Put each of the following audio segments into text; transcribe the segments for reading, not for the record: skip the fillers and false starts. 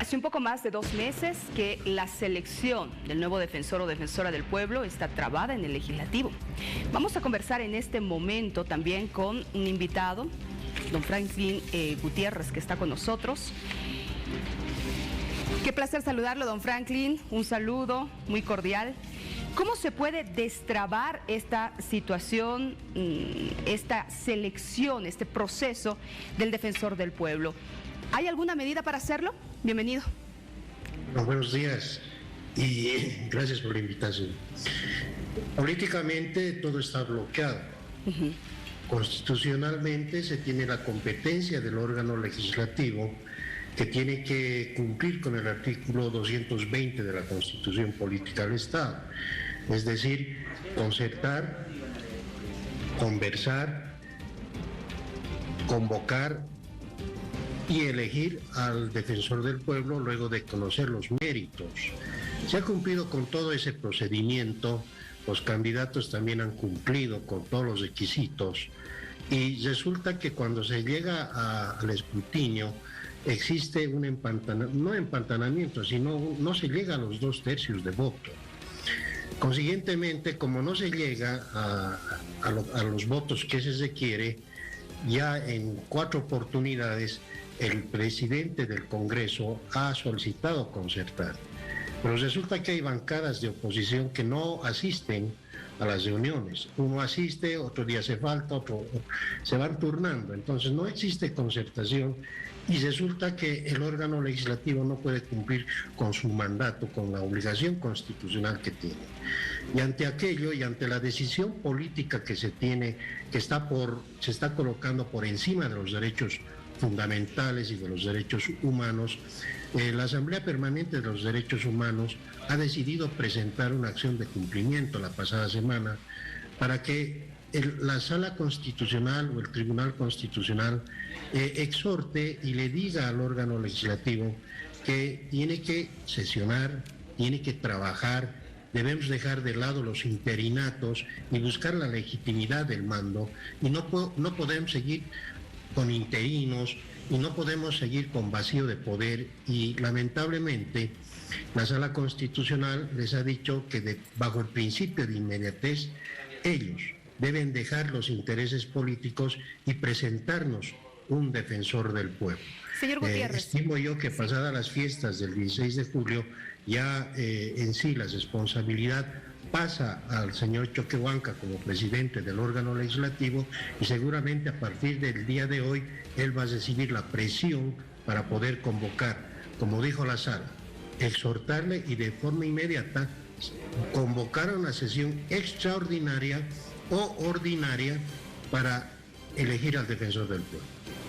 Hace un poco más de 2 meses que la selección del nuevo defensor o defensora del pueblo está trabada en el legislativo. Vamos a conversar en este momento también con un invitado, don Franklin Gutiérrez, que está con nosotros. Qué placer saludarlo, don Franklin. Un saludo muy cordial. ¿Cómo se puede destrabar esta situación, esta selección, este proceso del defensor del pueblo? ¿Hay alguna medida para hacerlo? Bienvenido. Bueno, buenos días y gracias por la invitación. Políticamente todo está bloqueado. Constitucionalmente se tiene la competencia del órgano legislativo que tiene que cumplir con el artículo 220 de la Constitución Política del Estado. Es decir, concertar, conversar, convocar y elegir al defensor del pueblo luego de conocer los méritos. Se ha cumplido con todo ese procedimiento, los candidatos también han cumplido con todos los requisitos y resulta que cuando se llega al escrutinio existe un empantanamiento, sino no se llega a los 2/3 de voto. Consiguientemente, como no se llega a los votos que se requiere, ya en 4 oportunidades el presidente del Congreso ha solicitado concertar. Pero resulta que hay bancadas de oposición que no asisten a las reuniones. Uno asiste, otro día se falta, otro se van turnando. Entonces no existe concertación y resulta que el órgano legislativo no puede cumplir con su mandato, con la obligación constitucional que tiene. Y ante aquello y ante la decisión política que se tiene, que se está colocando por encima de los derechos fundamentales y de los derechos humanos, la Asamblea Permanente de los Derechos Humanos ha decidido presentar una acción de cumplimiento la pasada semana para que la Sala Constitucional o el Tribunal Constitucional exhorte y le diga al órgano legislativo que tiene que sesionar, tiene que trabajar. Debemos dejar de lado los interinatos y buscar la legitimidad del mando y no podemos seguir con interinos y no podemos seguir con vacío de poder y lamentablemente la Sala Constitucional les ha dicho que bajo el principio de inmediatez ellos deben dejar los intereses políticos y presentarnos un defensor del pueblo. Señor Gutiérrez. Estimo yo que pasadas las fiestas del 16 de julio ya en sí la responsabilidad pasa al señor Choquehuanca como presidente del órgano legislativo y seguramente a partir del día de hoy él va a recibir la presión para poder convocar, como dijo la sala, exhortarle y de forma inmediata convocar a una sesión extraordinaria o ordinaria para elegir al defensor del pueblo.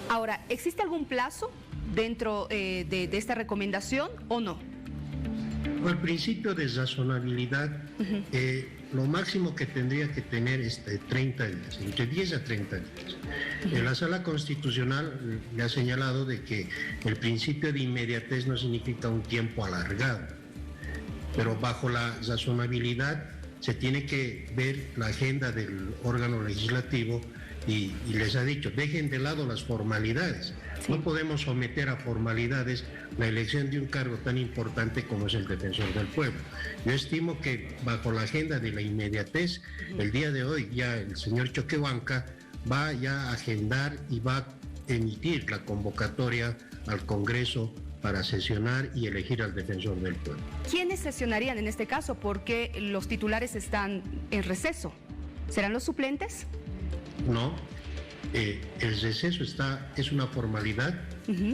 Ahora, ¿existe algún plazo dentro de esta recomendación o no? El principio de razonabilidad, lo máximo que tendría que tener es 30 días, entre 10 a 30 días. La Sala Constitucional le ha señalado de que el principio de inmediatez no significa un tiempo alargado, pero bajo la razonabilidad se tiene que ver la agenda del órgano legislativo y les ha dicho, dejen de lado las formalidades. Sí. No podemos someter a formalidades la elección de un cargo tan importante como es el defensor del pueblo. Yo estimo que bajo la agenda de la inmediatez, el día de hoy ya el señor Choquehuanca va ya a agendar y va a emitir la convocatoria al Congreso para sesionar y elegir al defensor del pueblo. ¿Quiénes sesionarían en este caso? Porque los titulares están en receso. ¿Serán los suplentes? No, el receso es una formalidad.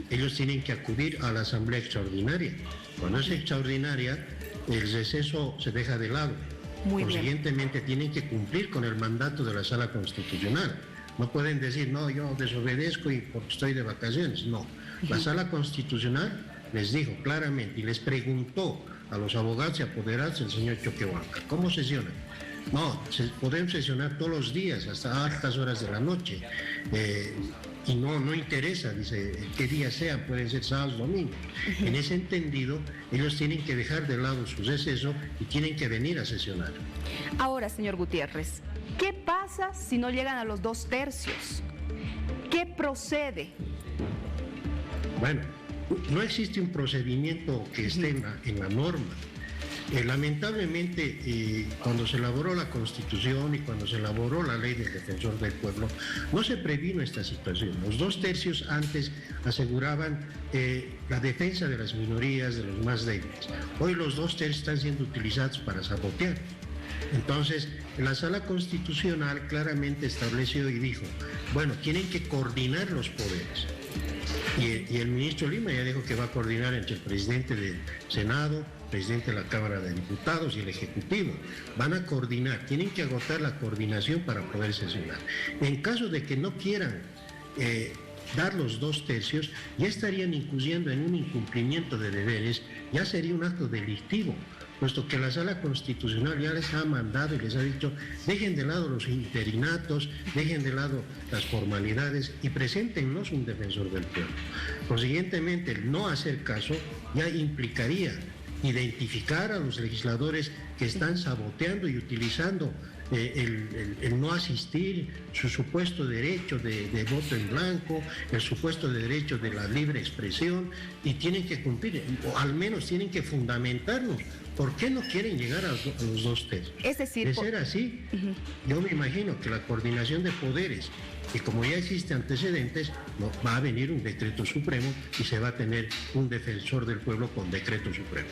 Ellos tienen que acudir a la asamblea extraordinaria. Cuando es extraordinaria, el receso se deja de lado. Consiguientemente tienen que cumplir con el mandato de la Sala Constitucional. No pueden decir, no, yo desobedezco y porque estoy de vacaciones. No, la Sala Constitucional les dijo claramente y les preguntó a los abogados y apoderados del señor Choquehuanca, ¿cómo sesionan? No, podemos sesionar todos los días, hasta altas horas de la noche. Y no interesa, dice, qué día sea, pueden ser sábados, domingos. En ese entendido, ellos tienen que dejar de lado su receso y tienen que venir a sesionar. Ahora, señor Gutiérrez, ¿qué pasa si no llegan a los 2/3? ¿Qué procede? Bueno, no existe un procedimiento que esté en la norma. Lamentablemente, cuando se elaboró la Constitución y cuando se elaboró la Ley del Defensor del Pueblo, no se previno esta situación. Los 2/3 antes aseguraban la defensa de las minorías, de los más débiles. Hoy los 2/3 están siendo utilizados para sabotear. Entonces, la Sala Constitucional claramente estableció y dijo, bueno, tienen que coordinar los poderes. Y el ministro Lima ya dijo que va a coordinar entre el presidente del Senado, presidente de la Cámara de Diputados y el Ejecutivo. Van a coordinar, tienen que agotar la coordinación para poder sesionar. En caso de que no quieran dar los 2/3, ya estarían incurriendo en un incumplimiento de deberes, ya sería un acto delictivo, puesto que la Sala Constitucional ya les ha mandado y les ha dicho, dejen de lado los interinatos, dejen de lado las formalidades y preséntenos un defensor del pueblo. Consiguientemente, el no hacer caso ya implicaría identificar a los legisladores que están saboteando y utilizando el no asistir, su supuesto derecho de voto en blanco, el supuesto derecho de la libre expresión, y tienen que cumplir, o al menos tienen que fundamentarnos por qué no quieren llegar a los 2/3. Es decir, de ser así, yo me imagino que la coordinación de poderes, y como ya existe antecedentes, va a venir un decreto supremo y se va a tener un defensor del pueblo con decreto supremo.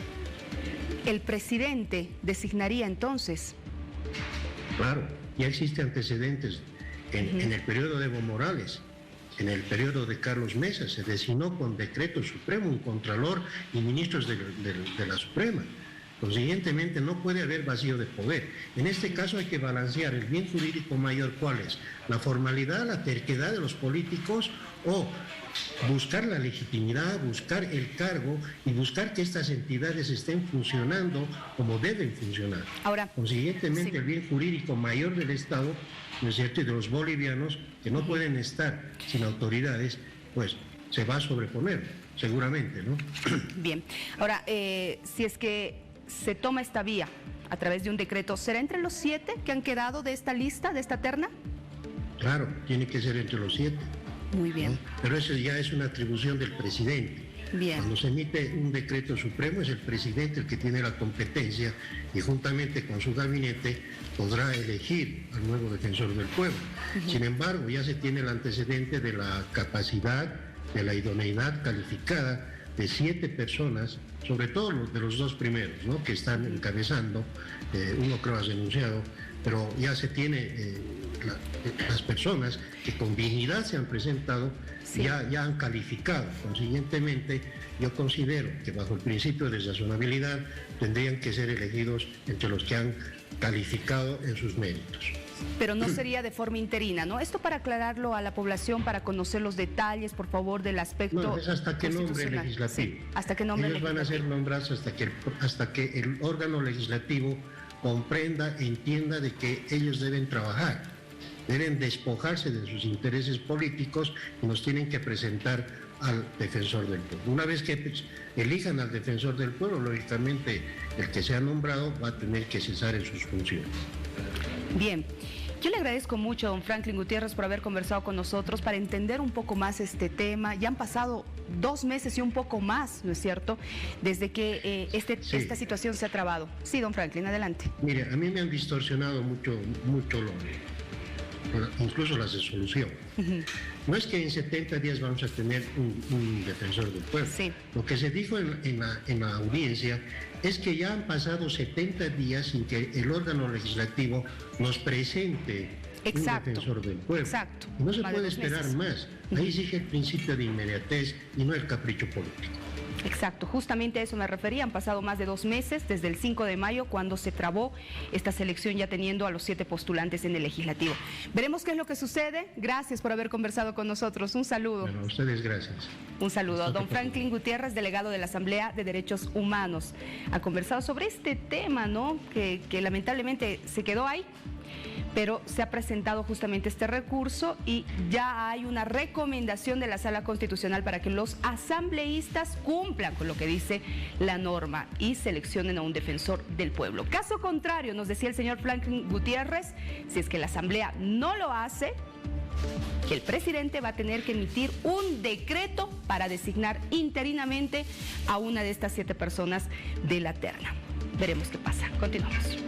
¿El presidente designaría entonces? Claro, ya existe antecedentes. En el periodo de Evo Morales, en el periodo de Carlos Mesa, se designó con decreto supremo un contralor y ministros de la Suprema. Consiguientemente, no puede haber vacío de poder. En este caso hay que balancear el bien jurídico mayor, ¿cuál es? La formalidad, la terquedad de los políticos, o buscar la legitimidad, buscar el cargo y buscar que estas entidades estén funcionando como deben funcionar. Ahora, consiguientemente, sí, el bien jurídico mayor del Estado, ¿no es cierto?, y de los bolivianos, que no pueden estar sin autoridades, pues se va a sobreponer, seguramente, ¿no? Bien. Ahora, si es que se toma esta vía a través de un decreto, ¿será entre los 7 que han quedado de esta lista, de esta terna? Claro, tiene que ser entre los 7. Muy bien. ¿No? Pero eso ya es una atribución del presidente. Bien. Cuando se emite un decreto supremo, es el presidente el que tiene la competencia y juntamente con su gabinete podrá elegir al nuevo defensor del pueblo. Sin embargo, ya se tiene el antecedente de la capacidad, de la idoneidad calificada de 7 personas, sobre todo de los 2 primeros, ¿no?, que están encabezando. Uno creo has denunciado, pero ya se tiene las personas que con dignidad se han presentado, sí, ya han calificado. Consiguientemente, yo considero que bajo el principio de razonabilidad tendrían que ser elegidos entre los que han calificado en sus méritos. Pero no sería de forma interina, ¿no? Esto para aclararlo a la población, para conocer los detalles, por favor, del aspecto no, es hasta que nombre legislativo. Sí, hasta que nombre Ellos legislativo. Van a ser nombrados hasta que el órgano legislativo comprenda, entienda de que ellos deben trabajar, deben despojarse de sus intereses políticos y nos tienen que presentar al defensor del pueblo. Una vez que elijan al defensor del pueblo, lógicamente el que sea nombrado va a tener que cesar en sus funciones. Bien, yo le agradezco mucho a don Franklin Gutiérrez por haber conversado con nosotros para entender un poco más este tema. Ya han pasado 2 meses y un poco más, ¿no es cierto?, desde que sí, esta situación se ha trabado. Sí, don Franklin, adelante. Mire, a mí me han distorsionado mucho incluso la resolución. No es que en 70 días vamos a tener un defensor del pueblo. Sí. Lo que se dijo en la audiencia es que ya han pasado 70 días sin que el órgano legislativo nos presente un defensor del pueblo. Exacto. No se puede esperar más. Ahí exige el principio de inmediatez y no el capricho político. Exacto, justamente a eso me refería. Han pasado más de 2 meses desde el 5 de mayo cuando se trabó esta selección, ya teniendo a los 7 postulantes en el legislativo. Veremos qué es lo que sucede. Gracias por haber conversado con nosotros. Un saludo. Bueno, a ustedes gracias. Un saludo. Don Franklin Gutiérrez, delegado de la Asamblea de Derechos Humanos, ha conversado sobre este tema, ¿no?, que lamentablemente se quedó ahí, pero se ha presentado justamente este recurso y ya hay una recomendación de la Sala Constitucional para que los asambleístas cumplan con lo que dice la norma y seleccionen a un defensor del pueblo. Caso contrario, nos decía el señor Franklin Gutiérrez, si es que la Asamblea no lo hace, que el presidente va a tener que emitir un decreto para designar interinamente a una de estas 7 personas de la terna. Veremos qué pasa. Continuamos.